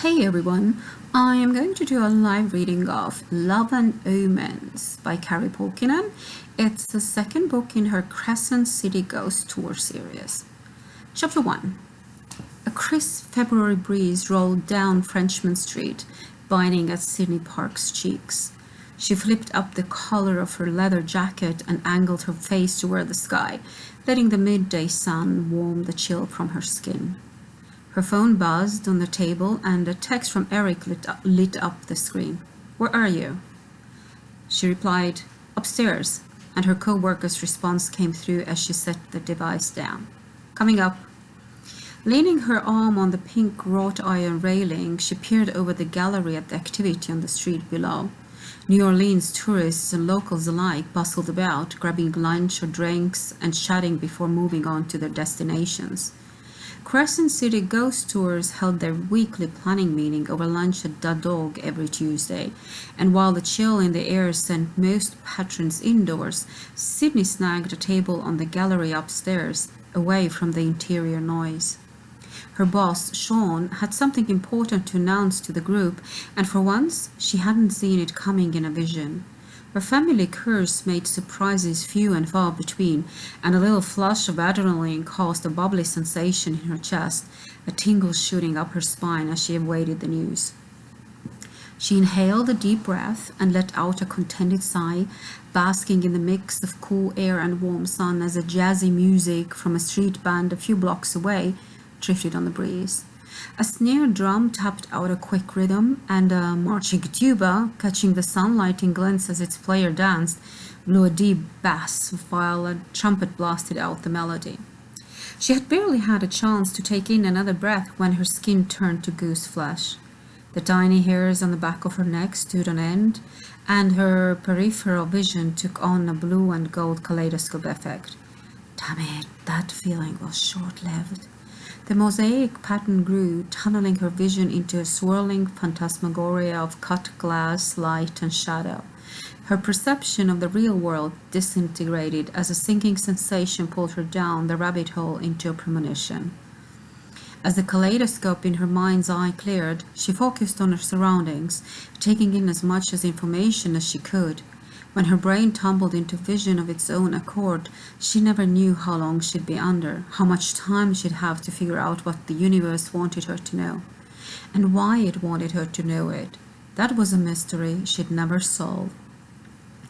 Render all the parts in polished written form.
Hey everyone, I am going to do a live reading of Love and Omens by Carrie Pulkinen. It's the second book in her Crescent City Ghost Tour series. Chapter 1. A crisp February breeze rolled down Frenchman Street, biting at Sydney Park's cheeks. She flipped up the collar of her leather jacket and angled her face toward the sky, letting the midday sun warm the chill from her skin. Her phone buzzed on the table and a text from Eric lit up the screen. "Where are you?" She replied, "Upstairs," and her co-worker's response came through as she set the device down. "Coming up." Leaning her arm on the pink wrought iron railing, she peered over the gallery at the activity on the street below. New Orleans tourists and locals alike bustled about, grabbing lunch or drinks and chatting before moving on to their destinations. Crescent City Ghost Tours held their weekly planning meeting over lunch at Da Dog every Tuesday, and while the chill in the air sent most patrons indoors, Sydney snagged a table on the gallery upstairs, away from the interior noise. Her boss, Sean, had something important to announce to the group, and for once she hadn't seen it coming in a vision. Her family curse made surprises few and far between, and a little flush of adrenaline caused a bubbly sensation in her chest, a tingle shooting up her spine as she awaited the news. She inhaled a deep breath and let out a contented sigh, basking in the mix of cool air and warm sun as a jazzy music from a street band a few blocks away drifted on the breeze. A snare drum tapped out a quick rhythm, and a marching tuba, catching the sunlight in glints as its player danced, blew a deep bass while a trumpet blasted out the melody. She had barely had a chance to take in another breath when her skin turned to goose flesh. The tiny hairs on the back of her neck stood on end, and her peripheral vision took on a blue and gold kaleidoscope effect. Damn it, that feeling was short-lived. The mosaic pattern grew, tunneling her vision into a swirling phantasmagoria of cut glass, light, and shadow. Her perception of the real world disintegrated as a sinking sensation pulled her down the rabbit hole into a premonition. As the kaleidoscope in her mind's eye cleared, she focused on her surroundings, taking in as much information as she could. When her brain tumbled into vision of its own accord, she never knew how long she'd be under, how much time she'd have to figure out what the universe wanted her to know, and why it wanted her to know it. That was a mystery she'd never solve.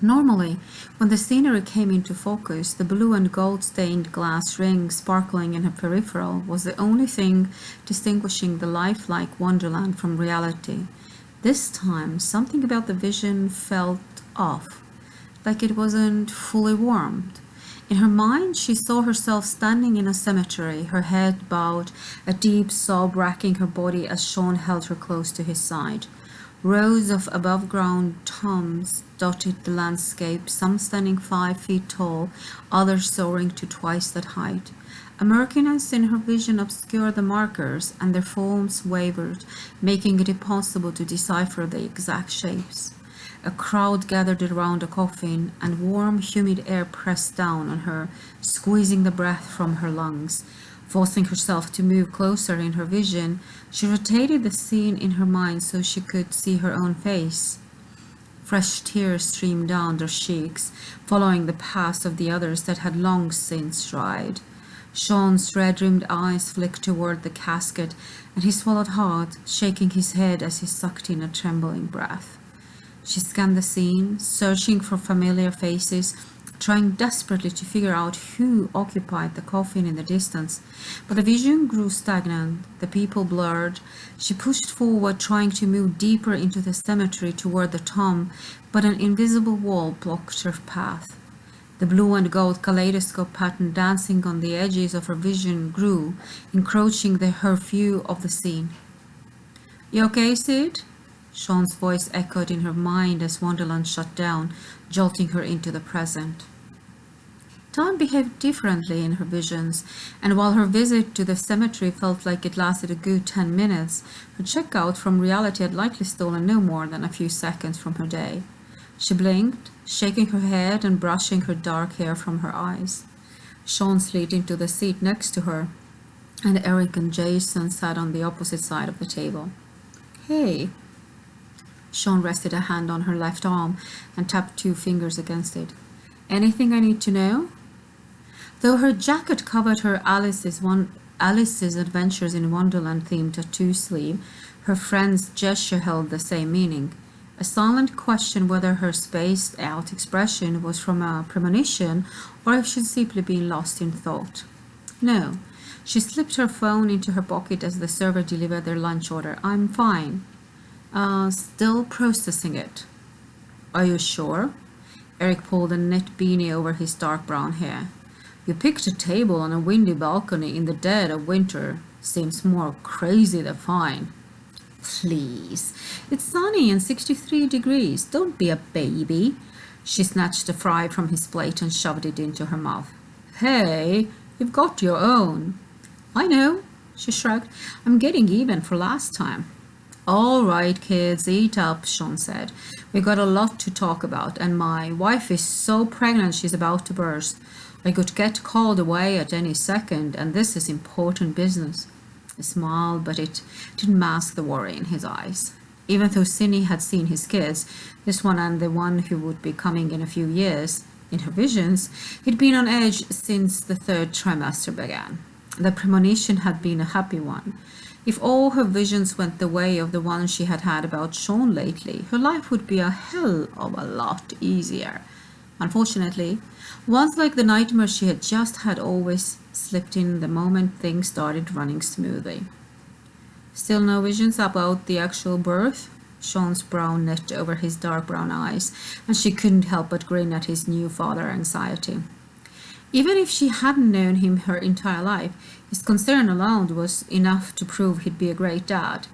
Normally, when the scenery came into focus, the blue and gold-stained glass ring sparkling in her peripheral was the only thing distinguishing the lifelike wonderland from reality. This time, something about the vision felt off, like it wasn't fully warmed. In her mind, she saw herself standing in a cemetery, her head bowed, a deep sob racking her body as Sean held her close to his side. Rows of above-ground tombs dotted the landscape, some standing 5 feet tall, others soaring to twice that height. A murkiness in her vision obscured the markers, and their forms wavered, making it impossible to decipher the exact shapes. A crowd gathered around a coffin, and warm, humid air pressed down on her, squeezing the breath from her lungs. Forcing herself to move closer in her vision, she rotated the scene in her mind so she could see her own face. Fresh tears streamed down their cheeks, following the path of the others that had long since dried. Sean's red-rimmed eyes flicked toward the casket, and he swallowed hard, shaking his head as he sucked in a trembling breath. She scanned the scene, searching for familiar faces, trying desperately to figure out who occupied the coffin in the distance. But the vision grew stagnant, the people blurred. She pushed forward, trying to move deeper into the cemetery toward the tomb, but an invisible wall blocked her path. The blue and gold kaleidoscope pattern dancing on the edges of her vision grew, encroaching her view of the scene. "You okay, Sid?" Sean's voice echoed in her mind as Wonderland shut down, jolting her into the present. Time behaved differently in her visions, and while her visit to the cemetery felt like it lasted a good 10 minutes, her checkout from reality had likely stolen no more than a few seconds from her day. She blinked, shaking her head and brushing her dark hair from her eyes. Sean slid into the seat next to her, and Eric and Jason sat on the opposite side of the table. Hey. Sean rested a hand on her left arm and tapped 2 fingers against it. Anything I need to know? Though her jacket covered her Alice's Adventures in Wonderland themed tattoo sleeve, her friend's gesture held the same meaning. A silent question whether her spaced out expression was from a premonition or if she'd simply been lost in thought. No. She slipped her phone into her pocket as the server delivered their lunch order. I'm fine. Still processing it. Are you sure? Eric pulled a net beanie over his dark brown hair. You picked a table on a windy balcony in the dead of winter. Seems more crazy than fine. Please. It's sunny and 63 degrees. Don't be a baby. She snatched a fry from his plate and shoved it into her mouth. Hey, you've got your own. I know, she shrugged. I'm getting even for last time. All right, kids, eat up, Sean said. We got a lot to talk about, and my wife is so pregnant she's about to burst. I could get called away at any second, and this is important business. He smiled, but it didn't mask the worry in his eyes. Even though Cindy had seen his kids, this one and the one who would be coming in a few years, in her visions, he'd been on edge since the 3rd trimester began. The premonition had been a happy one. If all her visions went the way of the one she had had about Sean lately, her life would be a hell of a lot easier. Unfortunately, ones like the nightmare she had just had always slipped in the moment things started running smoothly. Still no visions about the actual birth? Sean's brow knit over his dark brown eyes, and she couldn't help but grin at his new father anxiety. Even if she hadn't known him her entire life, his concern alone was enough to prove he'd be a great dad.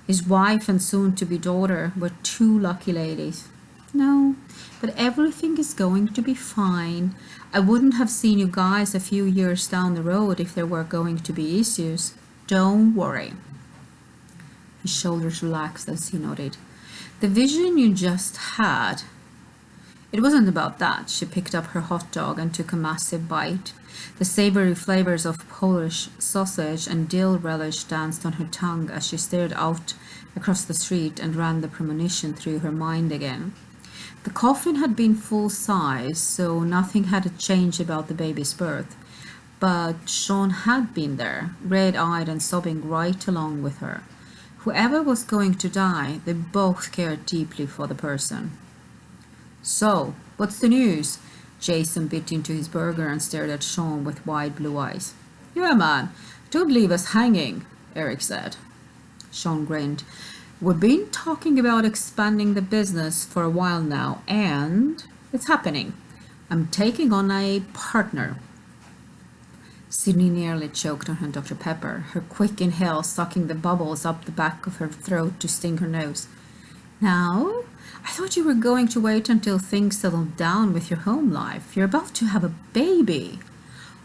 His wife and soon-to-be daughter were 2 lucky ladies. No, but everything is going to be fine. I wouldn't have seen you guys a few years down the road if there were going to be issues. Don't worry. His shoulders relaxed as he nodded. The vision you just had. It wasn't about that. She picked up her hot dog and took a massive bite. The savory flavors of Polish sausage and dill relish danced on her tongue as she stared out across the street and ran the premonition through her mind again. The coffin had been full size, so nothing had changed about the baby's birth. But Sean had been there, red-eyed and sobbing right along with her. Whoever was going to die, they both cared deeply for the person. So, what's the news? Jason bit into his burger and stared at Sean with wide blue eyes. Yeah, man, don't leave us hanging, Eric said. Sean grinned. We've been talking about expanding the business for a while now, and it's happening. I'm taking on a partner. Sydney nearly choked on her Dr. Pepper, her quick inhale sucking the bubbles up the back of her throat to sting her nose. Now? I thought you were going to wait until things settled down with your home life. You're about to have a baby.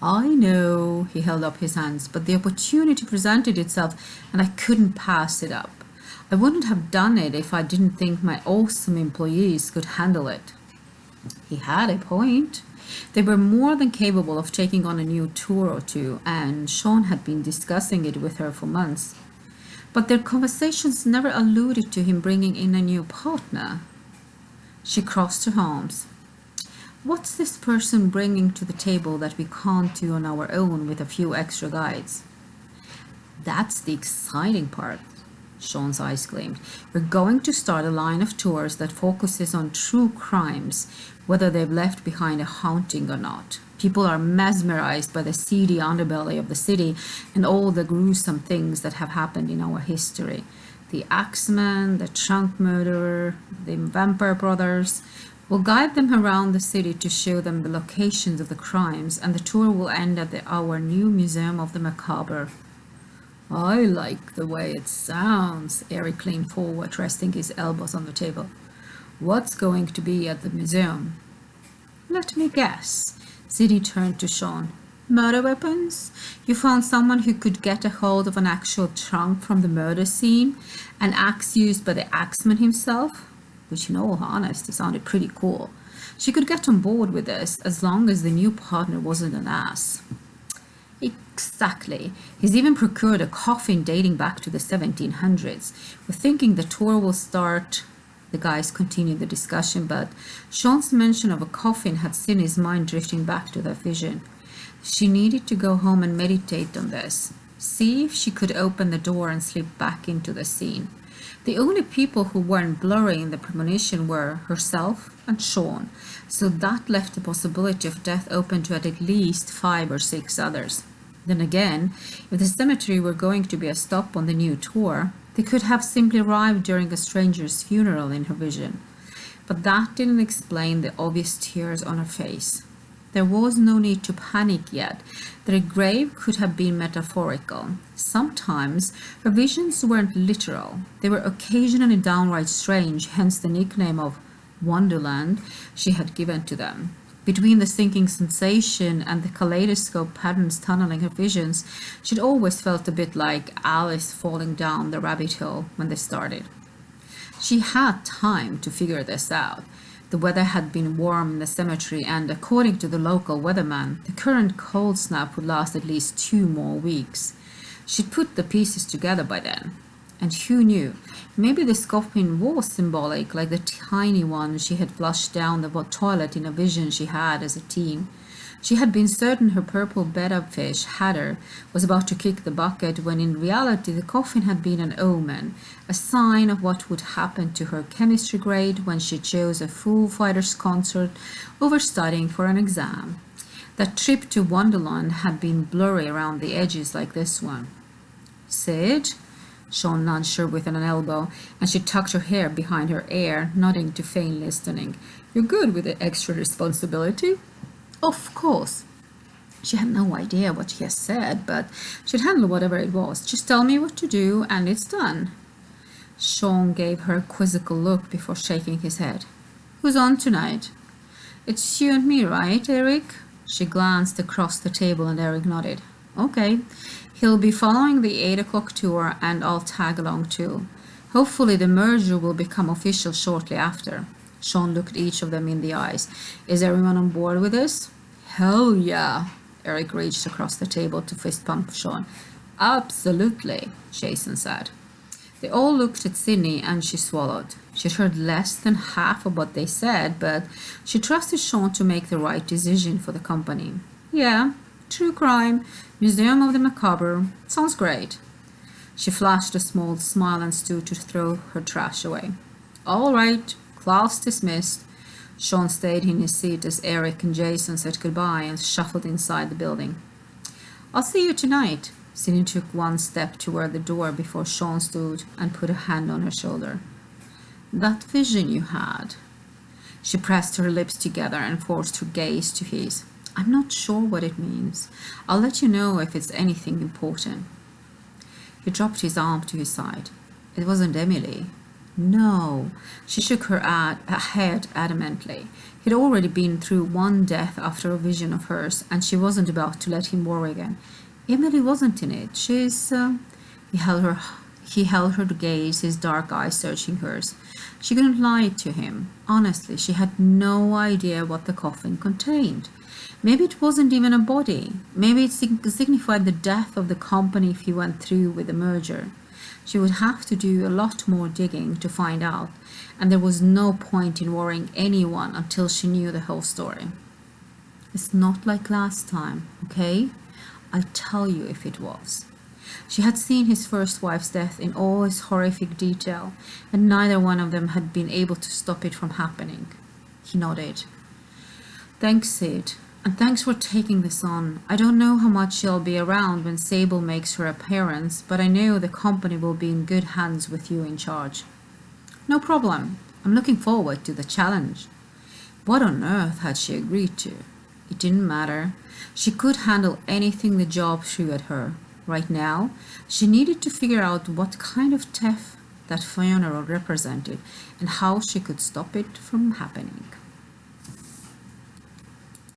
I know, he held up his hands, but the opportunity presented itself and I couldn't pass it up. I wouldn't have done it if I didn't think my awesome employees could handle it. He had a point. They were more than capable of taking on a new tour or two, and Sean had been discussing it with her for months. But their conversations never alluded to him bringing in a new partner. She crossed her arms. What's this person bringing to the table that we can't do on our own with a few extra guides? That's the exciting part. Sean's eyes gleamed. We're going to start a line of tours that focuses on true crimes, whether they've left behind a haunting or not. People are mesmerized by the seedy underbelly of the city and all the gruesome things that have happened in our history. The Axeman, the Trunk Murderer, the Vampire Brothers. We'll guide them around the city to show them the locations of the crimes, and the tour will end at our new Museum of the Macabre. I like the way it sounds, Eric leaned forward, resting his elbows on the table. What's going to be at the museum? Let me guess. Ziddy turned to Sean. Murder weapons? You found someone who could get a hold of an actual trunk from the murder scene? An axe used by the axeman himself? Which, in all honesty, sounded pretty cool. She could get on board with this as long as the new partner wasn't an ass. It Exactly. He's even procured a coffin dating back to the 1700s. We're thinking the tour will start. The guys continued the discussion, but Sean's mention of a coffin had sent his mind drifting back to that vision. She needed to go home and meditate on this. See if she could open the door and slip back into the scene. The only people who weren't blurry in the premonition were herself and Sean, so that left the possibility of death open to at least 5 or 6 others. Then again, if the cemetery were going to be a stop on the new tour, they could have simply arrived during a stranger's funeral in her vision. But that didn't explain the obvious tears on her face. There was no need to panic yet. The grave could have been metaphorical. Sometimes her visions weren't literal. They were occasionally downright strange, hence the nickname of Wonderland she had given to them. Between the sinking sensation and the kaleidoscope patterns tunneling her visions, she'd always felt a bit like Alice falling down the rabbit hole when they started. She had time to figure this out. The weather had been warm in the cemetery, and according to the local weatherman, the current cold snap would last at least 2 more weeks. She'd put the pieces together by then. And who knew? Maybe this coffin was symbolic, like the tiny one she had flushed down the toilet in a vision she had as a teen. She had been certain her purple betta fish, Hatter, was about to kick the bucket, when in reality the coffin had been an omen, a sign of what would happen to her chemistry grade when she chose a Foo Fighters concert over studying for an exam. That trip to Wonderland had been blurry around the edges like this one. Sid? Sean nudged her with an elbow, and she tucked her hair behind her ear, nodding to feign listening. You're good with the extra responsibility? Of course. She had no idea what he had said, but she'd handle whatever it was. Just tell me what to do, and it's done. Sean gave her a quizzical look before shaking his head. Who's on tonight? It's you and me, right, Eric? She glanced across the table, and Eric nodded. Okay. He'll be following the 8 o'clock tour, and I'll tag along too. Hopefully the merger will become official shortly after. Sean looked each of them in the eyes. Is everyone on board with this? Hell yeah. Eric reached across the table to fist pump Sean. Absolutely, Jason said. They all looked at Sydney, and she swallowed. She'd heard less than half of what they said, but she trusted Sean to make the right decision for the company. Yeah, true crime, Museum of the Macabre. Sounds great. She flashed a small smile and stood to throw her trash away. All right, class dismissed. Sean stayed in his seat as Eric and Jason said goodbye and shuffled inside the building. I'll see you tonight. Sydney took one step toward the door before Sean stood and put a hand on her shoulder. That vision you had. She pressed her lips together and forced her gaze to his. I'm not sure what it means. I'll let you know if it's anything important. He dropped his arm to his side. It wasn't Emily. No. She shook her head adamantly. He'd already been through one death after a vision of hers, and she wasn't about to let him worry again. Emily wasn't in it. She's... He held her gaze, his dark eyes searching hers. She couldn't lie to him. Honestly, she had no idea what the coffin contained. Maybe it wasn't even a body. Maybe it signified the death of the company if he went through with the merger. She would have to do a lot more digging to find out, and there was no point in worrying anyone until she knew the whole story. It's not like last time, okay? I'll tell you if it was. She had seen his first wife's death in all its horrific detail, and neither one of them had been able to stop it from happening. He nodded. Thanks, Sid. And thanks for taking this on. I don't know how much she'll be around when Sable makes her appearance, but I know the company will be in good hands with you in charge. No problem. I'm looking forward to the challenge. What on earth had she agreed to? It didn't matter. She could handle anything the job threw at her. Right now, she needed to figure out what kind of theft that funeral represented and how she could stop it from happening.